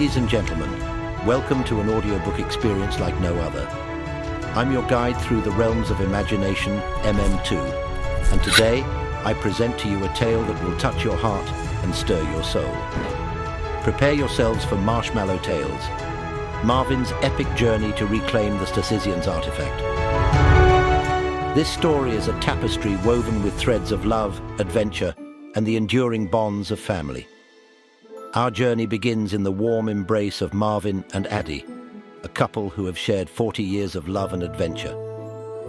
Ladies and gentlemen, welcome to an audiobook experience like no other. I'm your guide through the realms of imagination, MM2, and today I present to you a tale that will touch your heart and stir your soul. Prepare yourselves for Marshmallow Tales, Marvin's epic journey to reclaim the Stasisian's artifact. This story is a tapestry woven with threads of love, adventure, and the enduring bonds of family. Our journey begins in the warm embrace of Marvin and Addie, a couple who have shared 40 years of love and adventure.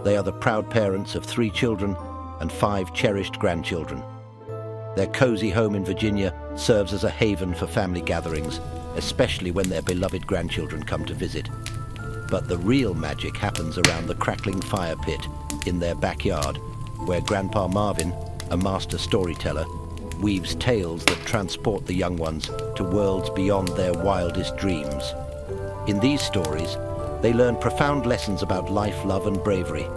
They are the proud parents of 3 children and 5 cherished grandchildren. Their cozy home in Virginia serves as a haven for family gatherings, especially when their beloved grandchildren come to visit. But the real magic happens around the crackling fire pit in their backyard, where Grandpa Marvin, a master storyteller, weaves tales that transport the young ones to worlds beyond their wildest dreams. In these stories, they learn profound lessons about life, love, and bravery.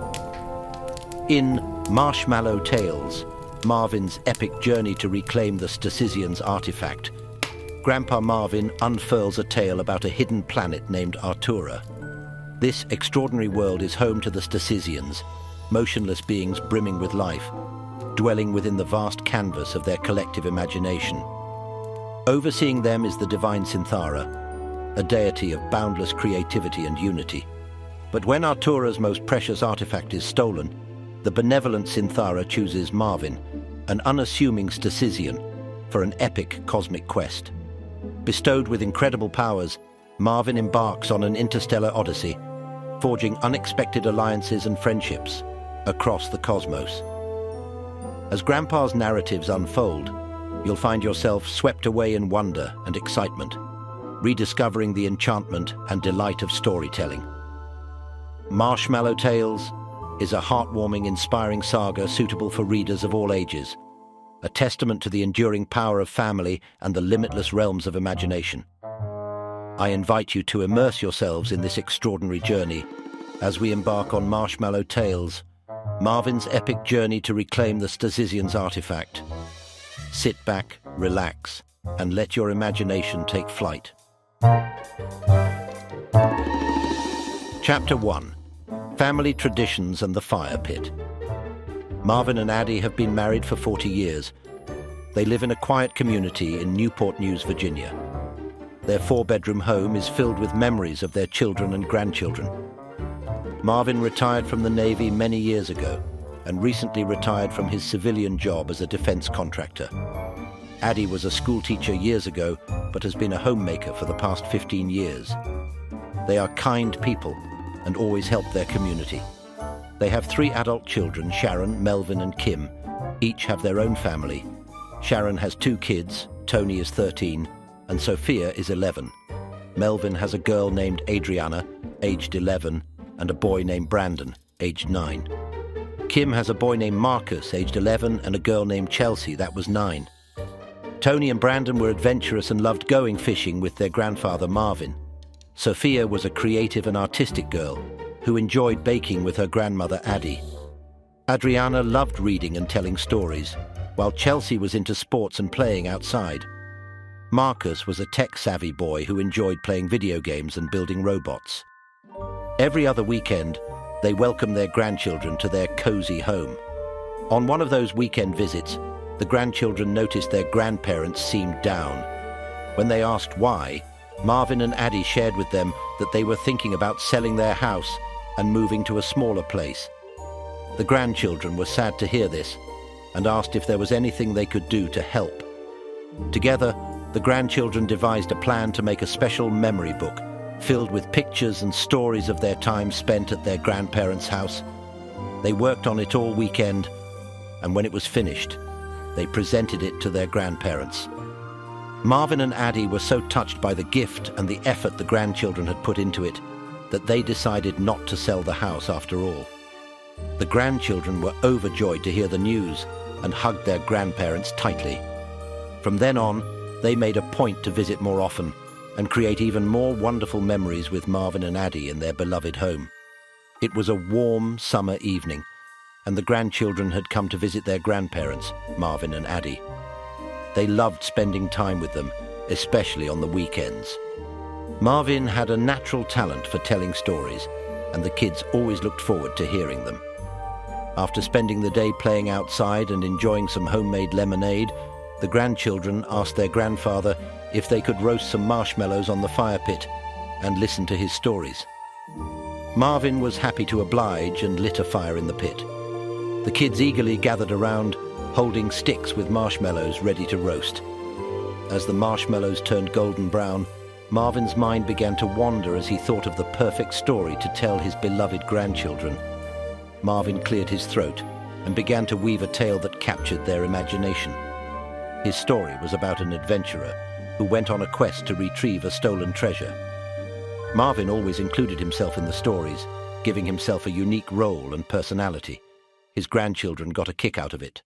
In Marshmallow Tales, Marvin's epic journey to reclaim the Stasisian's artifact, Grandpa Marvin unfurls a tale about a hidden planet named Artura. This extraordinary world is home to the Stasisians, motionless beings brimming with life, dwelling within the vast canvas of their collective imagination. Overseeing them is the divine Synthara, a deity of boundless creativity and unity. But when Artura's most precious artifact is stolen, the benevolent Synthara chooses Marvin, an unassuming Stasisian, for an epic cosmic quest. Bestowed with incredible powers, Marvin embarks on an interstellar odyssey, forging unexpected alliances and friendships across the cosmos. As Grandpa's narratives unfold, you'll find yourself swept away in wonder and excitement, rediscovering the enchantment and delight of storytelling. Marshmallow Tales is a heartwarming, inspiring saga suitable for readers of all ages, a testament to the enduring power of family and the limitless realms of imagination. I invite you to immerse yourselves in this extraordinary journey as we embark on Marshmallow Tales, Marvin's epic journey to reclaim the Stasisian's artifact. Sit back, relax, and let your imagination take flight. Chapter 1. Family Traditions and the Fire Pit. Marvin and Addie have been married for 40 years. They live in a quiet community in Newport News, Virginia. Their 4-bedroom home is filled with memories of their children and grandchildren. Marvin retired from the Navy many years ago and recently retired from his civilian job as a defense contractor. Addie was a school teacher years ago, but has been a homemaker for the past 15 years. They are kind people and always help their community. They have 3 adult children, Sharon, Melvin, and Kim. Each have their own family. Sharon has 2 kids, Tony is 13, and Sophia is 11. Melvin has a girl named Adriana, aged 11, and a boy named Brandon, aged 9. Kim has a boy named Marcus, aged 11, and a girl named Chelsea, that was 9. Tony and Brandon were adventurous and loved going fishing with their grandfather Marvin. Sophia was a creative and artistic girl who enjoyed baking with her grandmother Addie. Adriana loved reading and telling stories, while Chelsea was into sports and playing outside. Marcus was a tech-savvy boy who enjoyed playing video games and building robots. Every other weekend, they welcomed their grandchildren to their cozy home. On one of those weekend visits, the grandchildren noticed their grandparents seemed down. When they asked why, Marvin and Addie shared with them that they were thinking about selling their house and moving to a smaller place. The grandchildren were sad to hear this and asked if there was anything they could do to help. Together, the grandchildren devised a plan to make a special memory book filled with pictures and stories of their time spent at their grandparents' house. They worked on it all weekend, and when it was finished, they presented it to their grandparents. Marvin and Addie were so touched by the gift and the effort the grandchildren had put into it that they decided not to sell the house after all. The grandchildren were overjoyed to hear the news and hugged their grandparents tightly. From then on, they made a point to visit more often and create even more wonderful memories with Marvin and Addie in their beloved home. It was a warm summer evening, and the grandchildren had come to visit their grandparents, Marvin and Addie. They loved spending time with them, especially on the weekends. Marvin had a natural talent for telling stories, and the kids always looked forward to hearing them. After spending the day playing outside and enjoying some homemade lemonade, the grandchildren asked their grandfather if they could roast some marshmallows on the fire pit and listen to his stories. Marvin was happy to oblige and lit a fire in the pit. The kids eagerly gathered around, holding sticks with marshmallows ready to roast. As the marshmallows turned golden brown, Marvin's mind began to wander as he thought of the perfect story to tell his beloved grandchildren. Marvin cleared his throat and began to weave a tale that captured their imagination. His story was about an adventurer who went on a quest to retrieve a stolen treasure. Marvin always included himself in the stories, giving himself a unique role and personality. His grandchildren got a kick out of it.